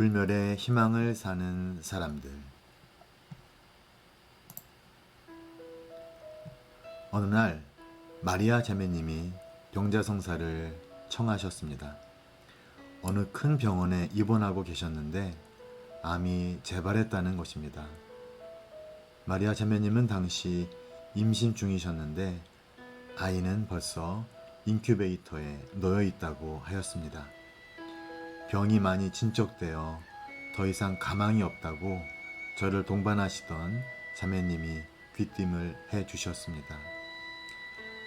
불멸의 희망을 사는 사람들. 어느 날 마리아 자매님이 병자성사를 청하셨습니다. 어느 큰 병원에 입원하고 계셨는데 암이 재발했다는 것입니다. 마리아 자매님은 당시 임신 중이셨는데 아이는 벌써 인큐베이터에 놓여 있다고 하였습니다. 병이 많이 진척되어 더 이상 가망이 없다고 저를 동반하시던 자매님이 귀띔을 해 주셨습니다.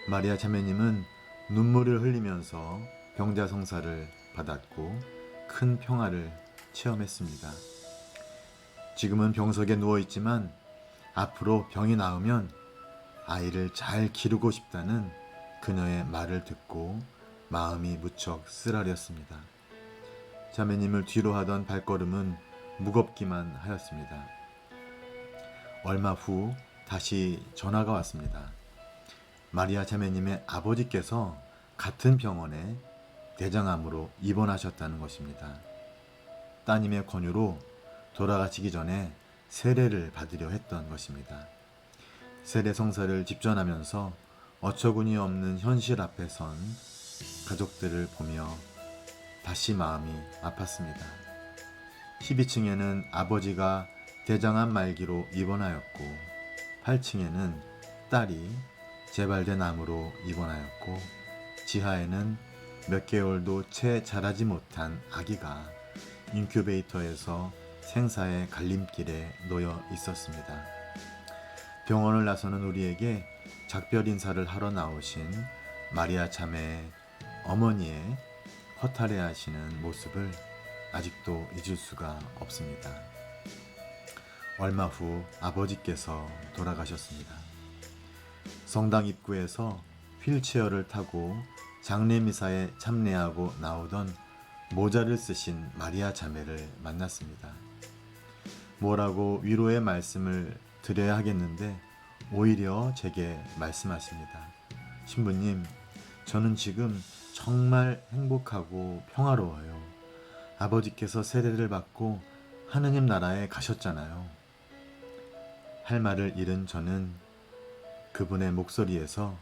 마리아 자매님은 눈물을 흘리면서 병자성사를 받았고 큰 평화를 체험했습니다. 지금은 병석에 누워있지만 앞으로 병이 나으면 아이를 잘 기르고 싶다는 그녀의 말을 듣고 마음이 무척 쓰라렸습니다. 자매님을 뒤로 하던 발걸음은 무겁기만 하였습니다. 얼마 후 다시 전화가 왔습니다. 마리아 자매님의 아버지께서 같은 병원에 대장암으로 입원하셨다는 것입니다. 따님의 권유로 돌아가시기 전에 세례를 받으려 했던 것입니다. 세례 성사를 집전하면서 어처구니 없는 현실 앞에 선 가족들을 보며 다시 마음이 아팠습니다. 12층에는 아버지가 대장암 말기로 입원하였고 8층에는 딸이 재발된 암으로 입원하였고 지하에는 몇 개월도 채 자라지 못한 아기가 인큐베이터에서 생사의 갈림길에 놓여 있었습니다. 병원을 나서는 우리에게 작별 인사를 하러 나오신 마리아 자매의 어머니의 허탈해하시는 모습을 아직도 잊을 수가 없습니다. 얼마 후 아버지께서 돌아가셨습니다. 성당 입구에서 휠체어를 타고 장례미사에 참례하고 나오던 모자를 쓰신 마리아 자매를 만났습니다. 뭐라고 위로의 말씀을 드려야 하겠는데 오히려 제게 말씀하십니다. 신부님, 저는 지금 정말 행복하고 평화로워요. 아버지께서 세례를 받고 하느님 나라에 가셨잖아요. 할 말을 잃은 저는 그분의 목소리에서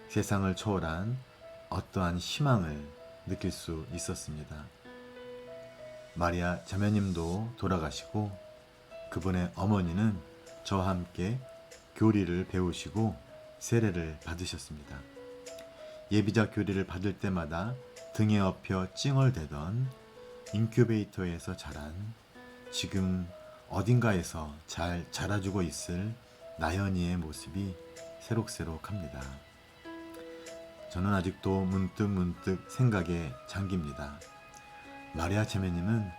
세상을 초월한 어떠한 희망을 느낄 수 있었습니다. 마리아 자매님도 돌아가시고 그분의 어머니는 저와 함께 교리를 배우시고 세례를 받으셨습니다. 예비자 교리를 받을 때마다 등에 업혀 찡얼대던 인큐베이터에서 자란 지금 어딘가에서 잘 자라주고 있을 나연이의 모습이 새록새록합니다. 저는 아직도 문득문득 생각에 잠깁니다. 마리아 자매님은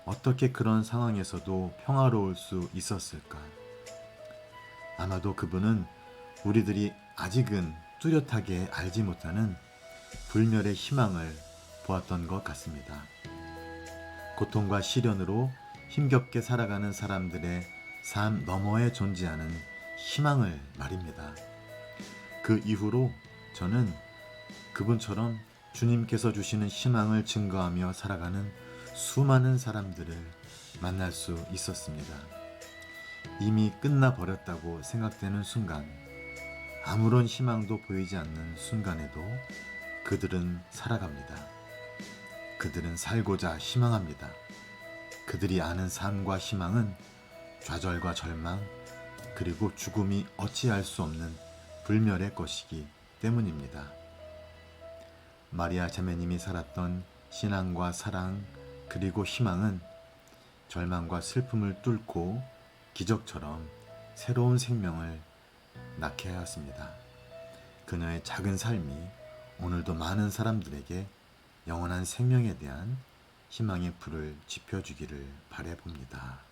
어떻게 그런 상황에서도 평화로울 수 있었을까? 아마도 그분은 우리들이 아직은 뚜렷하게 알지 못하는 불멸의 희망을 보았던 것 같습니다. 고통과 시련으로 힘겹게 살아가는 사람들의 삶 너머에 존재하는 희망을 말입니다. 그 이후로 저는 그분처럼 주님께서 주시는 희망을 증거하며 살아가는 수많은 사람들을 만날 수 있었습니다. 이미 끝나버렸다고 생각되는 순간, 아무런 희망도 보이지 않는 순간에도 그들은 살아갑니다. 그들은 살고자 희망합니다. 그들이 아는 삶과 희망은 좌절과 절망, 그리고 죽음이 어찌할 수 없는 불멸의 것이기 때문입니다. 마리아 자매님이 살았던 신앙과 사랑, 그리고 희망은 절망과 슬픔을 뚫고 기적처럼 새로운 생명을 낳게 하였습니다. 그녀의 작은 삶이 오늘도 많은 사람들에게 영원한 생명에 대한 희망의 불을 지펴주기를 바라봅니다.